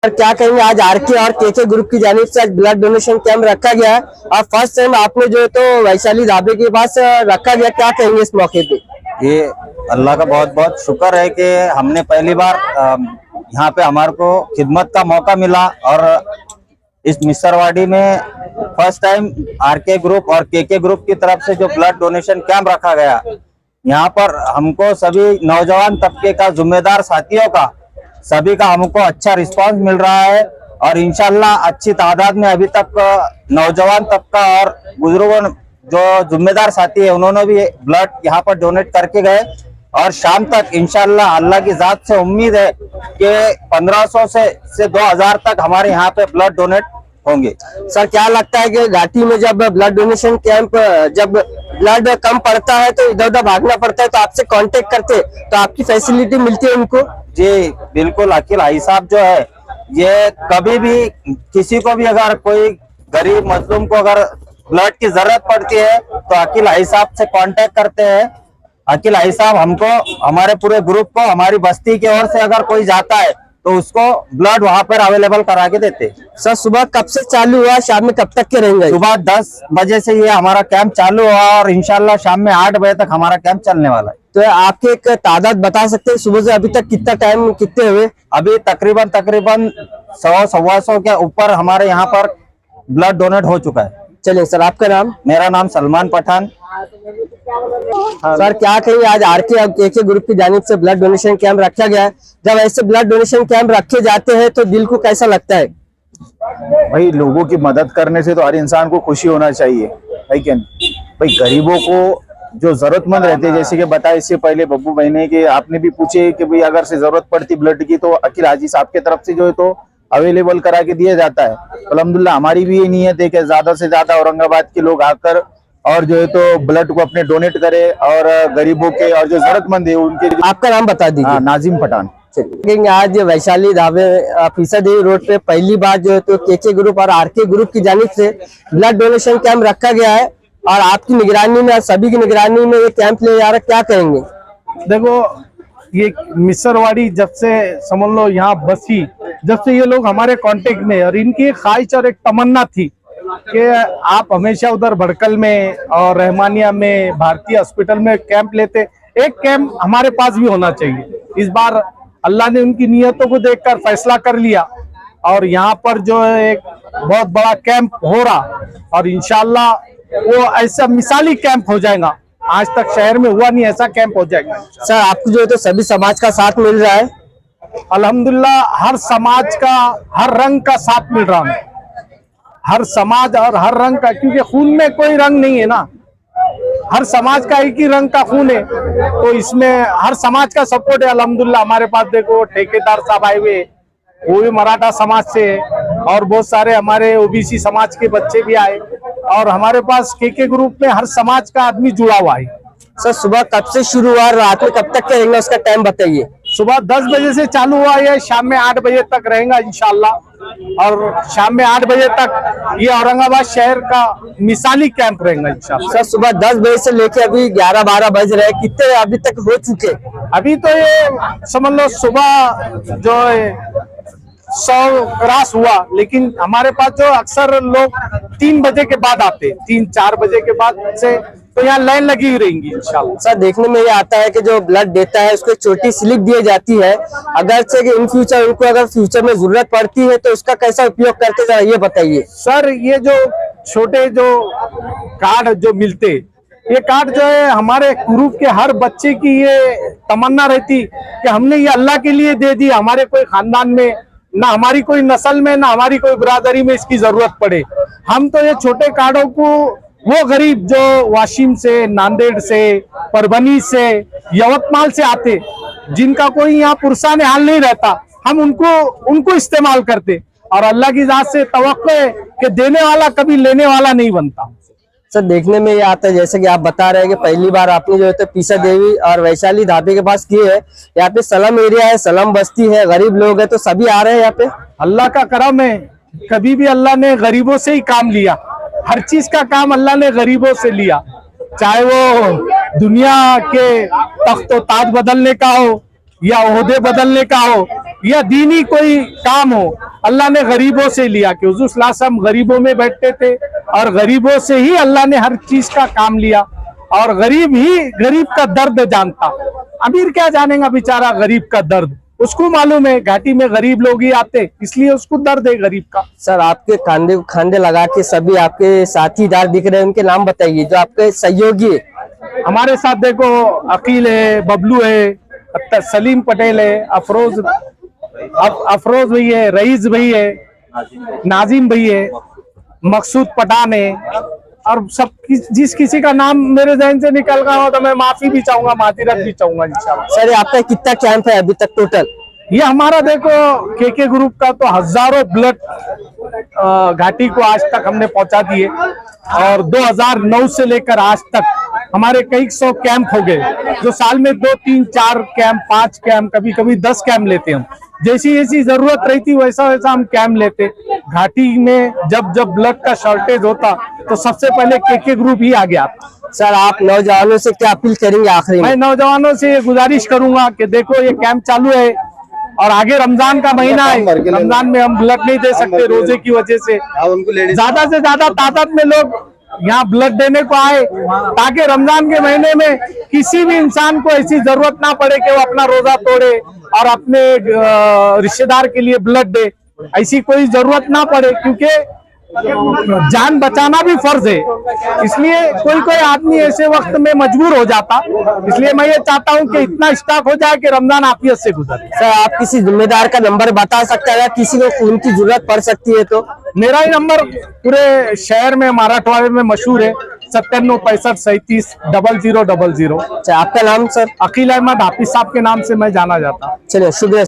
और क्या कहेंगे, आज आरके और केके ग्रुप की जानिब से आज ब्लड डोनेशन कैंप रखा गया है और फर्स्ट टाइम आपने जो है तो वैशाली ढाबे के पास रखा गया, क्या कहेंगे इस मौके पे? ये अल्लाह का बहुत बहुत शुक्र है कि हमने पहली बार यहाँ पे हमारे को खिदमत का मौका मिला और इस मिसरवाड़ी में फर्स्ट टाइम आरके ग्रुप और केके ग्रुप की तरफ से जो ब्लड डोनेशन कैंप रखा गया, यहाँ पर हमको सभी नौजवान तबके का, जिम्मेदार साथियों का, सभी का हमको अच्छा रिस्पांस मिल रहा है और इंशाल्लाह अच्छी तादाद में अभी तक नौजवान तबका और बुजुर्गों जो जिम्मेदार साथी है उन्होंने भी ब्लड यहाँ पर डोनेट करके गए और शाम तक इंशाल्लाह अल्लाह की जात से उम्मीद है कि 1500 से 2000 तक हमारे यहाँ पे ब्लड डोनेट होंगे। सर, क्या लगता है कि घाटी में जब ब्लड डोनेशन कैंप, जब ब्लड कम पड़ता है तो इधर उधर भागना पड़ता है, तो आपसे कांटेक्ट करते तो आपकी फैसिलिटी मिलती है उनको? जी बिल्कुल, अकील भाई साहब जो है ये कभी भी किसी को भी अगर कोई गरीब मजलूम को अगर ब्लड की जरूरत पड़ती है तो अकील भाई साहब से कांटेक्ट करते हैं। अकील भाई साहब हमको, हमारे पूरे ग्रुप को, हमारी बस्ती की ओर से अगर कोई जाता है तो उसको ब्लड वहां पर अवेलेबल करा के देते। सर, सुबह कब से चालू हुआ, शाम में कब तक के रहेंगे? सुबह 10 बजे से ये हमारा कैंप चालू हुआ और इंशाल्लाह शाम में 8 बजे तक हमारा कैंप चलने वाला है। तो आपके एक तादाद बता सकते हैं सुबह से अभी तक कितना टाइम, कितने हुए? अभी तकरीबन 100-125 के ऊपर हमारे यहाँ पर ब्लड डोनेट हो चुका है। चलिए सर, आपका नाम? मेरा नाम सलमान पठान। सर, क्या कहिए, आज आरके और केके ग्रुप की जानिब से ब्लड डोनेशन कैंप रखा गया है। जब ऐसे ब्लड डोनेशन कैंप रखे जाते हैं तो दिल को कैसा लगता है? भाई, लोगों की मदद करने से तो हर इंसान को खुशी होना चाहिए, है क्या नहीं? भाई, गरीबों को जो जरूरतमंद रहते हैं, जैसे कि बताया इससे पहले बब्बू भाई ने कि आपने भी पूछे कि भाई अगर से जरूरत पड़ती ब्लड की तो अकील हाजी साहब की तरफ से जो है तो अवेलेबल करा के दिया जाता है। अल्हम्दुलिल्लाह हमारी भी ये नियत है कि ज्यादा से ज्यादा औरंगाबाद के लोग आकर और जो है तो ब्लड को अपने डोनेट करे और गरीबों के और जो जरूरतमंद है उनके। आपका नाम बता दीजिए। नाजिम पठान। आज वैशाली ढाबे फीसदी रोड पे पहली बार जो है तो केके ग्रुप और आरके ग्रुप की जानिब से ब्लड डोनेशन कैंप रखा गया है और आपकी निगरानी में, सभी की निगरानी में ये कैंप ले जा रहा है, क्या कहेंगे? देखो, ये मिसरवाड़ी जब से समझ लो यहाँ बसी, जब से ये लोग हमारे कांटेक्ट में, और इनकी एक ख्वाहिश और एक तमन्ना थी कि आप हमेशा उधर भड़कल में और रहमानिया में, भारतीय हॉस्पिटल में कैंप लेते, एक कैंप हमारे पास भी होना चाहिए। इस बार अल्लाह ने उनकी नियतों को देखकर फैसला कर लिया और यहाँ पर जो है एक बहुत बड़ा कैंप हो रहा और इंशाल्लाह वो ऐसा मिसाली कैंप हो जाएगा। आज तक शहर में हुआ नहीं, ऐसा कैंप हो जाएगा। सर, आपको जो है तो सभी समाज का साथ मिल रहा है? अल्हम्दुलिल्लाह हर समाज का, हर रंग का साथ मिल रहा है, हर समाज और हर रंग का, क्योंकि खून में कोई रंग नहीं है ना, हर समाज का एक ही रंग का खून है, तो इसमें हर समाज का सपोर्ट है। अल्हम्दुलिल्लाह हमारे पास देखो ठेकेदार साहब आए हुए, वो भी मराठा समाज से और बहुत सारे हमारे ओबीसी समाज के बच्चे भी आए और हमारे पास केके ग्रुप में हर समाज का आदमी जुड़ा हुआ है। सर, सुबह कब से शुरू हुआ, रात में कब तक के रहेंगे, उसका टाइम बताइए। सुबह 10 बजे से चालू हुआ है, शाम में 8 बजे तक रहेगा इंशाल्लाह और शाम में 8 बजे तक ये औरंगाबाद शहर का मिसाली कैंप रहेगा इंशाल्लाह। सर, सुबह 10 बजे से लेके अभी 11-12 बज रहे हैं, कितने अभी तक हो चुके? अभी तो ये समझ लो सुबह जो है 100 क्रॉस हुआ, लेकिन हमारे पास जो अक्सर लोग 3 बजे के बाद आते, 3-4 बजे के बाद से तो यहाँ लाइन लगी रहेंगी इंशाल्लाह। सर, देखने में ये आता है कि जो ब्लड देता है उसको एक छोटी स्लिप दी जाती है, अगर से कि इन फ्यूचर उनको अगर फ्यूचर में जरूरत पड़ती है तो उसका कैसा उपयोग करते हैं, ये बताइए। सर, ये जो छोटे जो कार्ड जो मिलते, ये कार्ड जो है हमारे ग्रुप के हर बच्चे की ये तमन्ना रहती कि हमने ये अल्लाह के लिए दे दी, हमारे कोई खानदान में ना, हमारी कोई नस्ल में ना, हमारी कोई बिरादरी में इसकी जरूरत पड़े। हम तो ये छोटे कार्डों को वो गरीब जो वाशिम से, नांदेड़ से, परभनी से, यवतमाल से आते, जिनका कोई यहाँ पुरसान हाल नहीं रहता, हम उनको इस्तेमाल करते और अल्लाह की जात से तवक्को है कि देने वाला कभी लेने वाला नहीं बनता। सर, देखने में ये आता है जैसे कि आप बता रहे हैं कि पहली बार आपने जो है तो पीसा देवी और वैशाली ढाबे के पास किए है, यहाँ पे सलम एरिया है, सलम बस्ती है, गरीब लोग है, तो सभी आ रहे हैं यहाँ पे। अल्लाह का करम है, कभी भी अल्लाह ने गरीबों से ही काम लिया, हर चीज का काम अल्लाह ने गरीबों से लिया, चाहे वो दुनिया के तख्तो ताज बदलने का हो या ओहदे बदलने का हो, या दीनी कोई काम हो, अल्लाह ने गरीबों से लिया। कि हुजूर सल्लल्लाहु अलैहि वसल्लम गरीबों में बैठते थे और गरीबों से ही अल्लाह ने हर चीज का काम लिया, और गरीब ही गरीब का दर्द जानता। अमीर क्या जानेगा बेचारा गरीब का दर्द, उसको मालूम है घाटी में गरीब लोग ही आते, इसलिए उसको दर्द है गरीब का। सर आपके खांदे खांदे लगा के सभी आपके साथीदार दिख रहे हैं, उनके नाम बताइए जो आपके सहयोगी है। हमारे साथ देखो अकील है, बबलू है, सलीम पटेल है, अफरोज भाई है, रईस भाई है, नाजिम भाई है, मकसूद पठान है, और सब जिस किसी का नाम मेरे जहन से निकल गया हो तो मैं माफी भी चाहूंगा, मातिरत भी चाहूंगा इंशाल्लाह। सर आपका कितना कैंप है अभी तक टोटल? ये हमारा देखो केके ग्रुप का तो हजारों ब्लड घाटी को आज तक हमने पहुंचा दिए, और 2009 से लेकर आज तक हमारे कई 100 कैंप हो गए, जो साल में 2, 3, 4 कैंप, 5 कैंप, कभी कभी 10 कैंप लेते हम। जैसी जैसी जरूरत रहती वैसा वैसा हम कैंप लेते। घाटी में जब जब ब्लड का शॉर्टेज होता तो सबसे पहले केके ग्रुप ही आ गया। सर आप नौजवानों से क्या अपील करेंगे आखिरी में? मैं नौजवानों से ये गुजारिश करूंगा कि देखो ये कैंप चालू है और आगे रमजान का महीना है, रमजान में हम ब्लड नहीं दे सकते रोजे की वजह से। ज्यादा से ज्यादा तादाद में लोग यहाँ ब्लड देने को आए, ताकि रमजान के महीने में किसी भी इंसान को ऐसी जरूरत ना पड़े कि वो अपना रोजा तोड़े और अपने रिश्तेदार के लिए ब्लड दे। ऐसी कोई जरूरत ना पड़े, क्योंकि जान बचाना भी फर्ज है। इसलिए कोई कोई आदमी ऐसे वक्त में मजबूर हो जाता, इसलिए मैं ये चाहता हूँ कि इतना स्टॉक हो जाए कि रमजान आफियत से गुजरे। सर आप किसी जिम्मेदार का नंबर बता सकते हैं, किसी को खून की जरूरत पड़ सकती है तो? मेरा ही नंबर पूरे शहर में, मराठवाड़े में मशहूर है, 97 65 37 00 00। अच्छा आपका नाम सर? अकील अहमद हाफिज साहब के नाम से मैं जाना जाता। चलिए शुक्रिया।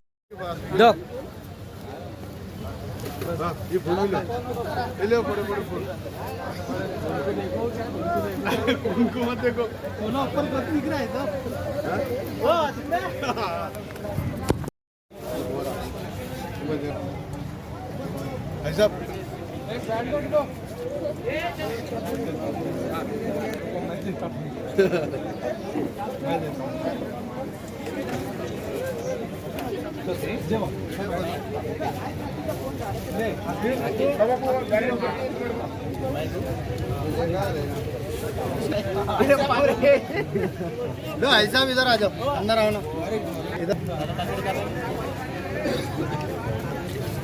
लो ऐसा इधर आ जाओ, अंदर आओ ना। इधर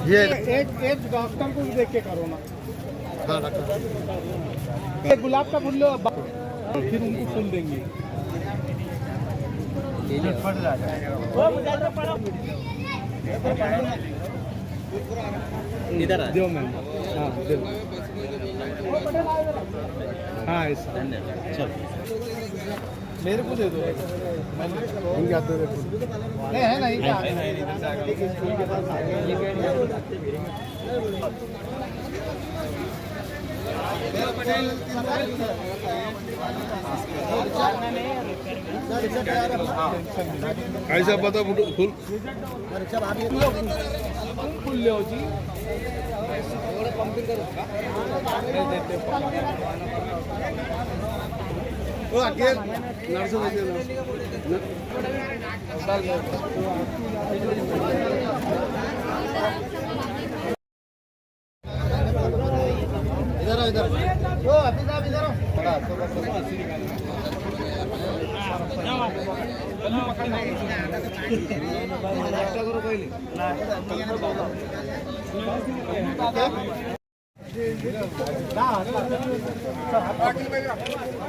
ये एक डॉक्टर को भी देख के करो ना। हाँ डॉक्टर, एक गुलाब का फूल लो, फिर उनको फूल देंगे। इधर आ दो मैम। हाँ दो। हाँ ऐसा चल मेरे को दे दो। मैं क्या दे नहीं है नहीं स्कूल के पास कैसा पता फुल फूल ले जी। वो आगे नर्सों में इधर आओ, इधर ओ अभी साहब इधर आओ।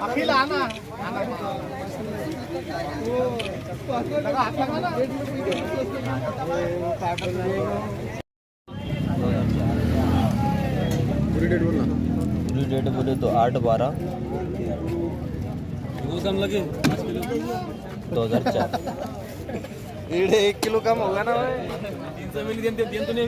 अखिल आना लगा हाथ लगा ना। पूरी डेट बोलना। पूरी डेट बोले तो 8/12 लगे 2004। 1 किलो कम होगा ना भाई। 300 मिली दिया तो नहीं।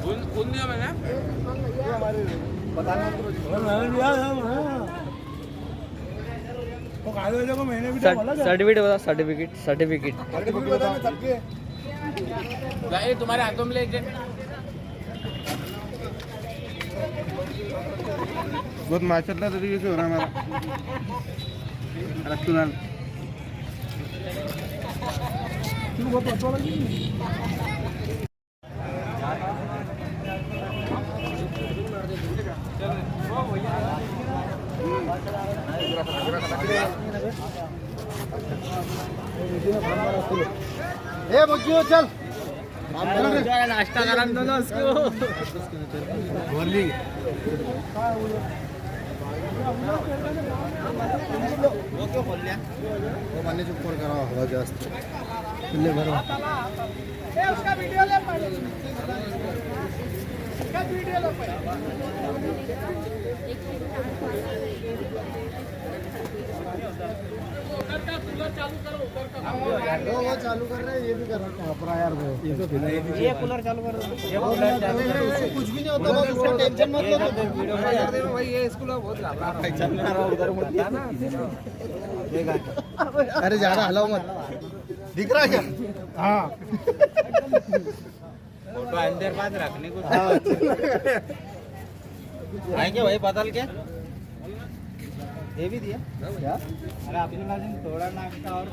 कौन दिया मैंने सर्टिफिकेट बता, सर्टिफिकेट भाई तुम्हारे हाथों में लेके बहुत माशाल्लाह तरीके से हो रहा है हमारा रक्तदान। ए मुझे चल नाश्ता करा दो उसको। मान्य चुप करा हवा जास्त वो चालू कर रहे हैं, ये भी कर रहा है यार। ये कूलर चालू कर रहे हैं, उसको कुछ भी नहीं होता, बस उसका टेंशन मत लो भाई। ये स्कूल बहुत उधर अरे ज्यादा हलाओ मत, दिख रहा है क्या? हाँ फोटो अंदर बाद रखने को आएंगे भाई बदल के ये भी दिया क्या? अरे आपने लाजिम थोड़ा नाश्ता और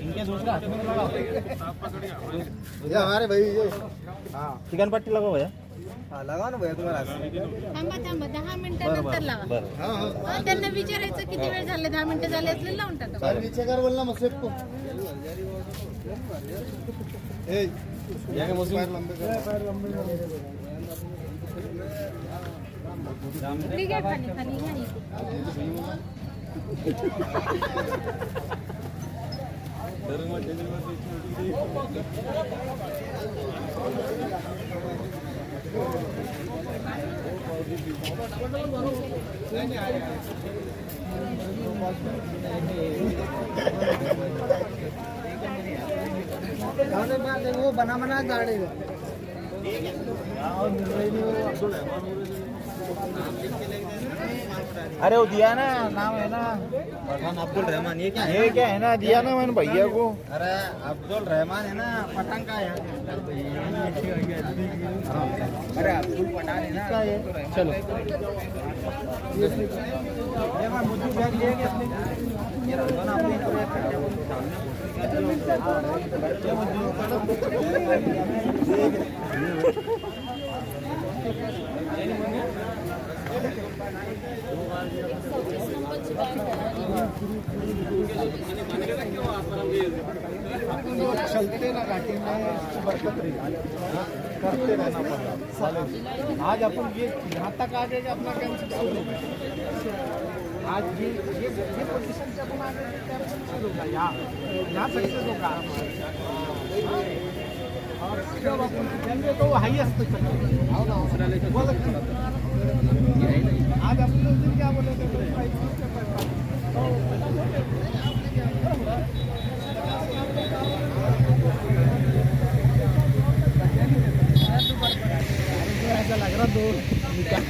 इनके दूसरा हाथ में लगाओ। ये हमारे भाई ये हाँ चिकन पट्टी लगाओ भैया। हाँ लगाओ ना भैया तुम्हारा। थांबा 10 मिनिटानंतर लावा. हाँ हाँ हो, त्यांना विचारायचं किती वेळ झाले, 10 मिनिटं झाले असले लावून टाका. सर नीचे कर बोलना मुझसे को ए पैर लंबे कर। ठीक आहे, खाली खाली नाही. वो बना बना गाड़ी अरे वो दिया ना नाम है ना पठान अब्दुल रहमान। ये क्या है ना दिया ना मैंने भैया को। अरे अब्दुल रहमान है ना पठान का है। अरे अब्दुल पठान है ना। चलो ये मैं मुझे बैग ले गया ये रखो ना अपने चलते ना घाटी में बरकत रही करते रहना पड़ा। आज अपन ये यहाँ तक आ गए कि अपना कैंसिल आज ये पोजीशन से अपन आगे सक्सेस होगा। यहाँ सक्सेस होगा और जब अपन खेलेंगे तो हाईएस्ट तक आज अपने उस दिन क्या बोले थे ऐसा लग रहा दो निकाल